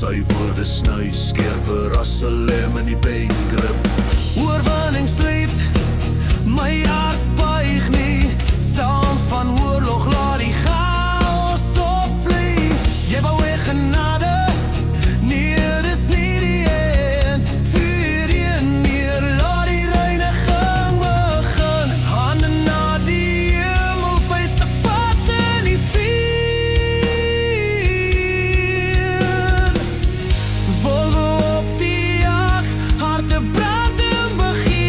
Sy woorde sny skerper as 'n lem in die bengrip. Oorwinning sleep, my hart buig nie. Sounds van oorlog laat die chaos opvlie. Jy wou weer genade, nee, dis nie die end. Vuur je neer, laat die reiniging begin. Hande na die hemel, vuist te vas in die vuur. Volgo op die jag, harte brand en begeer.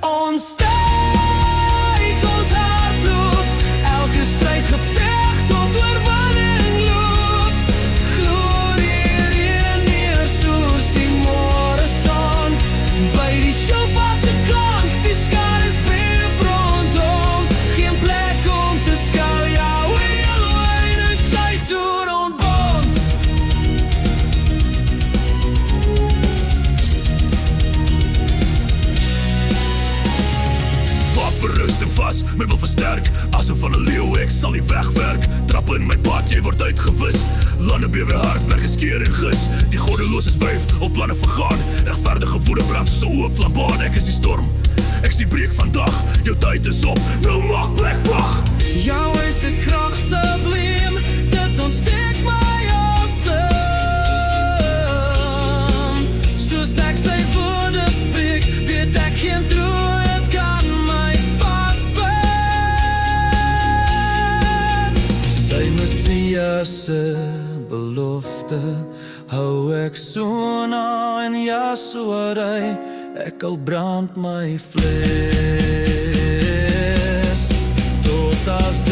Ons styg, ons hart loop, elke strijd geveg tot oorwinning loop. Glorie reën neer soos die môre son, by die shofase klank, die skare is beef rondom. Geen plek om te skuil, jou heelwyn is sy toe rondbom. Wapenrusting vas, my wil versterk. Asom van 'n leeuw, ek sal die wegwerk. Trappe in my pad, jy word uitgewis. Lande bewe hard, berge skeer en gis. Die goddelose buif, op planne vergaan. Regverdige woede brand soos 'n oop flambaan. Ek is die storm, ek is die breek vandag. Jou tyd is op, nou maak plek wag. Jou is 'n krag subliem, dit ontsteek my asem. Soos ek sy woorde spreek, weet ek geen droom, het kan my vasbind. Sy Messias se belofte hou ek so na in Yahshua, ek al brand my vlees tot as